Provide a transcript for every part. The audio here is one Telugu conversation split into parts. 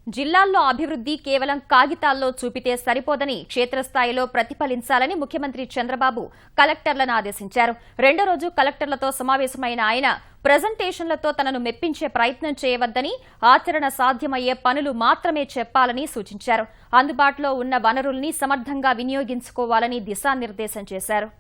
జిల్లాల్లో అభివృద్ధి కేవలం కాగితాల్లో చూపితే సరిపోదని క్షేత్రస్థాయిలో ప్రతిఫలించాలని ముఖ్యమంత్రి చంద్రబాబు కలెక్టర్లను ఆదేశించారు. రెండో రోజు కలెక్టర్లతో సమావేశమైన ఆయన ప్రెజెంటేషన్లతో తనను మెప్పించే ప్రయత్నం చేయవద్దని, ఆచరణ సాధ్యమయ్యే పనులు మాత్రమే చెప్పాలని సూచించారు. అందుబాటులో ఉన్న వనరుల్ని సమర్థంగా వినియోగించుకోవాలని దిశానిర్దేశం చేశారు.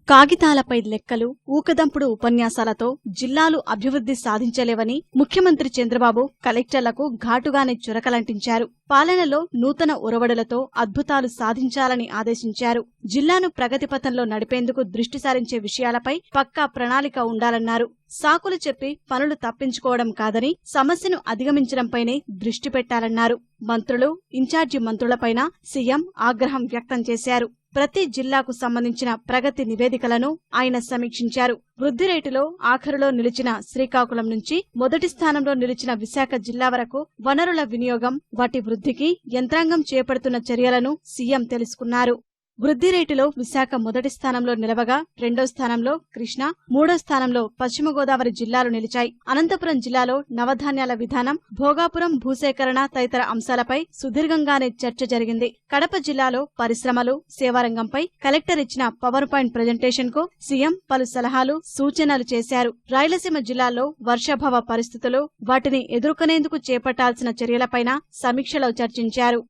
కాగితాలపై లెక్కలు, ఊకదంపుడు ఉపన్యాసాలతో జిల్లాలు అభివృద్ధి సాధించలేవని ముఖ్యమంత్రి చంద్రబాబు కలెక్టర్లకు ఘాటుగానే చురకలంటించారు. పాలనలో నూతన ఒరవడులతో అద్భుతాలు సాధించాలని ఆదేశించారు. జిల్లాను ప్రగతిపథంలో నడిపేందుకు దృష్టి సారించే విషయాలపై పక్కా ప్రణాళిక ఉండాలన్నారు. సాకులు చెప్పి పనులు తప్పించుకోవడం కాదని, సమస్యను అధిగమించడంపైనే దృష్టి పెట్టాలన్నారు. మంత్రులు, ఇన్ఛార్జి మంత్రులపైన సీఎం ఆగ్రహం వ్యక్తం చేశారు. ప్రతి జిల్లాకు సంబంధించిన ప్రగతి నివేదికలను ఆయన సమీక్షించారు. వృద్ధి రేటులో ఆఖరులో నిలిచిన శ్రీకాకుళం నుంచి మొదటి స్థానంలో నిలిచిన విశాఖ జిల్లా వరకు వనరుల వినియోగం, వాటి వృద్ధికి యంత్రాంగం చేపడుతున్న చర్యలను సీఎం తెలుసుకున్నారు. వృద్ధి రేటులో విశాఖ మొదటి స్థానంలో నిలవగా, రెండో స్థానంలో కృష్ణా, మూడో స్థానంలో పశ్చిమ గోదావరి జిల్లాలు నిలిచాయి. అనంతపురం జిల్లాలో నవధాన్యాల విధానం, భోగాపురం భూసేకరణ తదితర అంశాలపై సుదీర్ఘంగానే చర్చ జరిగింది. కడప జిల్లాలో పరిశ్రమలు, సేవారంగంపై కలెక్టర్ ఇచ్చిన పవర్ పాయింట్ ప్రెజెంటేషన్ కు సీఎం పలు సలహాలు, సూచనలు చేశారు. రాయలసీమ జిల్లాలో వర్షాభావ పరిస్థితులు, వాటిని ఎదుర్కొనేందుకు చేపట్టాల్సిన చర్యలపైన సమీక్షలో చర్చించారు.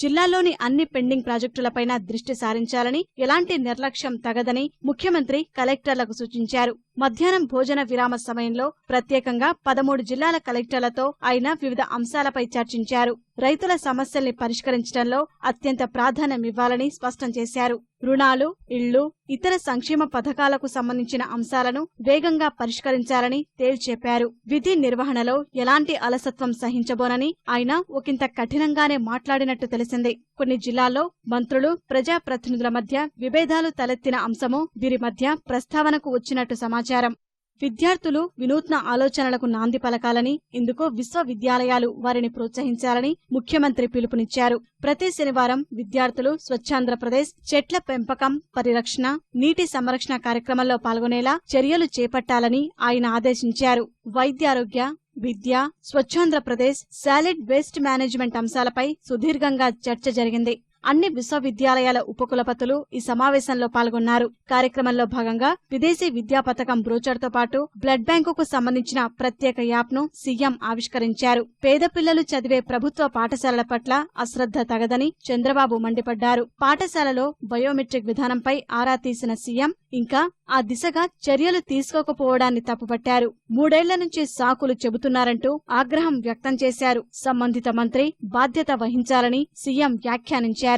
జిల్లాలోని అన్ని పెండింగ్ ప్రాజెక్టులపైన దృష్టి సారించాలని, ఎలాంటి నిర్లక్ష్యం తగదని ముఖ్యమంత్రి కలెక్టర్లకు సూచించారు. మధ్యాహ్నం భోజన విరామ సమయంలో ప్రత్యేకంగా 13 జిల్లాల కలెక్టర్లతో ఆయన వివిధ అంశాలపై చర్చించారు. రైతుల సమస్యల్ని పరిష్కరించడంలో అత్యంత ప్రాధాన్యమివ్వాలని స్పష్టం చేశారు. రుణాలు, ఇళ్లు, ఇతర సంక్షేమ పథకాలకు సంబంధించిన అంశాలను వేగంగా పరిష్కరించాలని తేల్చెప్పారు. విధి నిర్వహణలో ఎలాంటి అలసత్వం సహించబోనని ఆయన ఒకంత కఠినంగానే మాట్లాడినట్టు తెలిసింది. కొన్ని జిల్లాల్లో మంత్రులు, ప్రజాప్రతినిధుల మధ్య విభేదాలు తలెత్తిన అంశమూ వీరి మధ్య ప్రస్తావనకు వచ్చినట్టు సమాచారం. విద్యార్థులు వినూత్న ఆలోచనలకు నాంది పలకాలని, ఇందుకు విశ్వవిద్యాలయాలు వారిని ప్రోత్సహించాలని ముఖ్యమంత్రి పిలుపునిచ్చారు. ప్రతి శనివారం విద్యార్థులు స్వచ్ఛాంధ్రప్రదేశ్, చెట్ల పెంపకం, పరిరక్షణ, నీటి సంరక్షణ కార్యక్రమంలో పాల్గొనేలా చర్యలు చేపట్టాలని ఆయన ఆదేశించారు. వైద్యారోగ్య, విద్య, స్వచ్ఛాంధ్రప్రదేశ్, సాలిడ్ వేస్ట్ మేనేజ్మెంట్ అంశాలపై సుదీర్ఘంగా చర్చ జరిగింది. అన్ని విశ్వవిద్యాలయాల ఉపకులపతులు ఈ సమావేశంలో పాల్గొన్నారు. కార్యక్రమంలో భాగంగా విదేశీ విద్యా పథకం బ్రోచర్తో పాటు బ్లడ్ బ్యాంకుకు సంబంధించిన ప్రత్యేక యాప్ను సీఎం ఆవిష్కరించారు. పేద పిల్లలు చదివే ప్రభుత్వ పాఠశాలల పట్ల అశ్రద్ధ తగదని చంద్రబాబు మండిపడ్డారు. పాఠశాలలో బయోమెట్రిక్ విధానంపై ఆరా తీసిన సీఎం ఇంకా ఆ దిశగా చర్యలు తీసుకోకపోవడాన్ని తప్పుపట్టారు. 3 ఏళ్ల నుంచి సాకులు చెబుతున్నారంటూ ఆగ్రహం వ్యక్తం చేశారు. సంబంధిత మంత్రి బాధ్యత వహించాలని సీఎం వ్యాఖ్యానించారు.